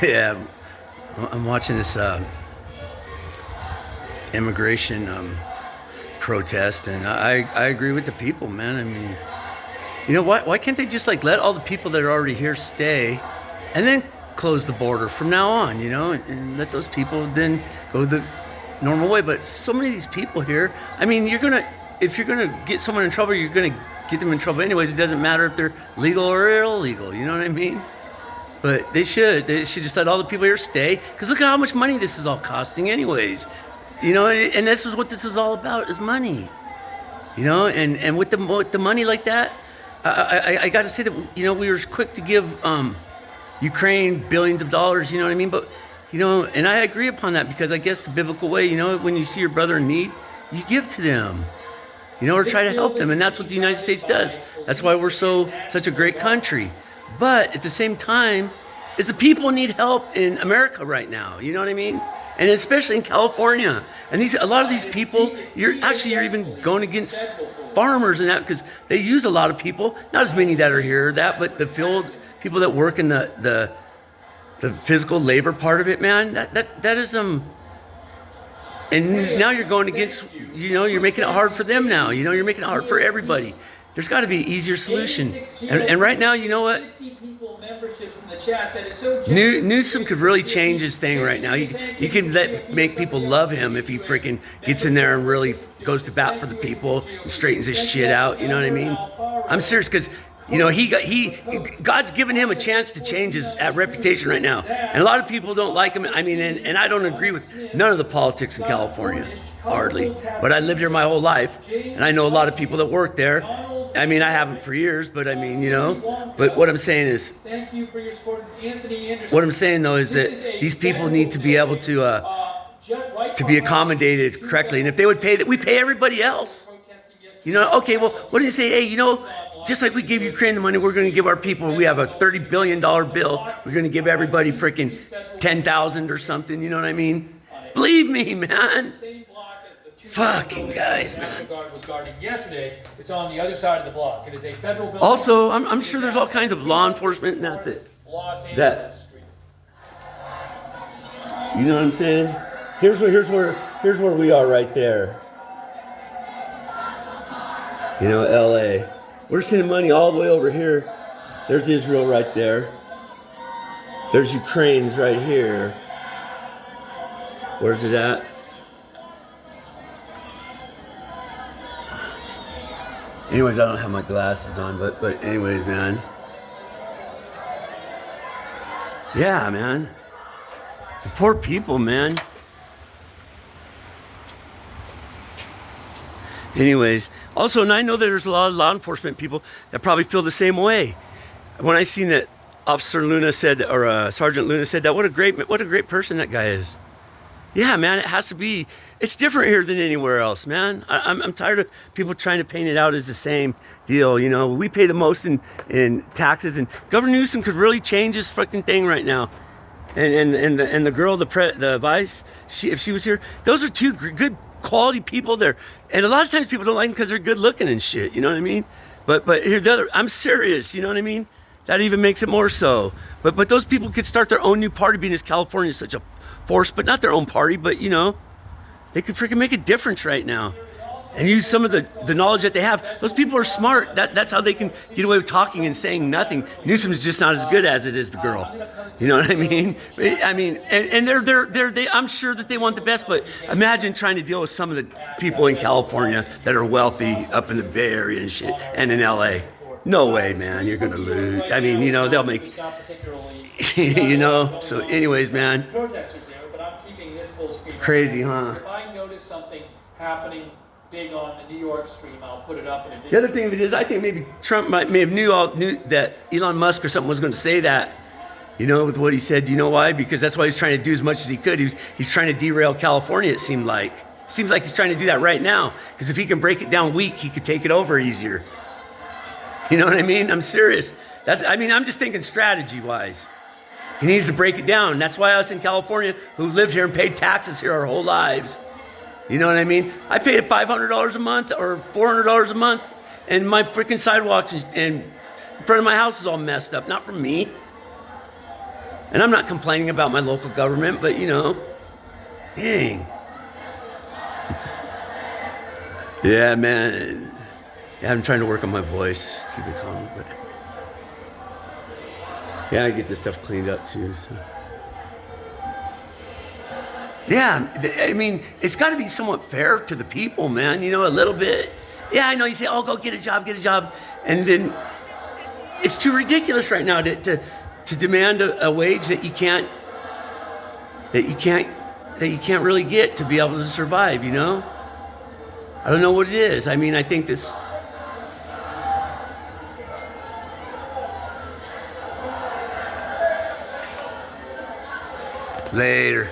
Yeah, I'm watching this immigration protest, and I agree with the people, man. I mean, why can't they just like let all the people that are already here stay, and then close the border from now on, and let those people then go the normal way. But so many of these people here, I mean, if you're gonna get someone in trouble, you're gonna get them in trouble anyways. It doesn't matter if they're legal or illegal. You know what I mean? But they should just let all the people here stay. Because look at how much money this is all costing, anyways. And this is what this is all about, is money. And with the money like that, I got to say that we were quick to give Ukraine billions of dollars. You know what I mean? But and I agree upon that, because I guess the biblical way, when you see your brother in need, you give to them. Or try to help them, and that's what the United States does. That's why we're such a great country. But at the same time, is the people need help in America right now. You know what I mean? And especially in California. And a lot of these people, you're even going against farmers and that, because they use a lot of people. Not as many that are here, but the field people that work in the physical labor part of it, man. That is And now you're going against, you're making it hard for them now. You're making it hard for everybody. There's got to be an easier solution. And right now, you know what? Newsom could really change his thing right now. You can make people love him if he freaking gets in there and really goes to bat for the people and straightens his shit out. You know what I mean? I'm serious, because God's given him a chance to change his reputation right now. And a lot of people don't like him. I mean, and I don't agree with none of the politics in California, hardly. But I lived here my whole life, and I know a lot of people that work there. I mean, I haven't for years, but I mean, But what I'm saying is, thank you for your support, Anthony Anderson. What I'm saying though is that these people need to be able to be accommodated correctly. And if they would pay that, we pay everybody else. Okay, well, what do you say? Hey, just like we gave Ukraine the money, we're going to give our people. We have a $30 billion bill. We're going to give everybody freaking 10,000 or something. You know what I mean? Believe me, man. Fucking guys, man. Was guarding yesterday. It's on the other side of the block. It is a federal building. Also, I'm sure there's all kinds of law enforcement in that. You know what I'm saying? Here's where we are right there. LA. We're sending money all the way over here. There's Israel right there. There's Ukraine's right here. Where's it at? Anyways, I don't have my glasses on, but anyways, man. Yeah, man. The poor people, man. Anyways, also, and I know that there's a lot of law enforcement people that probably feel the same way. When I seen that Officer Luna said, or Sergeant Luna said that, what a great person that guy is. Yeah, man, it has to be. It's different here than anywhere else, man. I'm tired of people trying to paint it out as the same deal. We pay the most in taxes, and Governor Newsom could really change his fucking thing right now. And the girl, the vice, if she was here, those are two good quality people there. And a lot of times people don't like them because they're good looking and shit. You know what I mean? But here I'm serious. You know what I mean? That even makes it more so. But those people could start their own new party, being as California is such a force, but not their own party, but they could freaking make a difference right now and use some of the knowledge that they have. Those people are smart. That's how they can get away with talking and saying nothing. Newsom's just not as good as it is the girl. You know what I mean? And I'm sure that they want the best, but imagine trying to deal with some of the people in California that are wealthy up in the Bay Area and shit, and in LA. No way, man, you're gonna lose. I mean, they'll make, so anyways, man. Crazy, huh? If I notice something happening big on the New York stream, I'll put it up in a The other thing of it is, I think maybe Trump may have knew that Elon Musk or something was going to say that, with what he said. Do you know why? Because that's why he's trying to do as much as he could. He's trying to derail California, it seemed like. It seems like he's trying to do that right now. Because if he can break it down weak, he could take it over easier. You know what I mean? I'm serious. I'm just thinking strategy-wise. He needs to break it down. That's why us in California, who lived here and paid taxes here our whole lives, you know what I mean? I paid $500 a month or $400 a month, and my freaking sidewalks and in front of my house is all messed up. Not from me. And I'm not complaining about my local government, but dang. Yeah, man. Yeah, I'm trying to work on my voice, keep it calm, but yeah, I get this stuff cleaned up too. So. Yeah, I mean, it's got to be somewhat fair to the people, man. A little bit. Yeah, I know you say, "Oh, go get a job," and then it's too ridiculous right now to demand a wage that you can't really get to be able to survive. I don't know what it is. I mean, I think this. Later.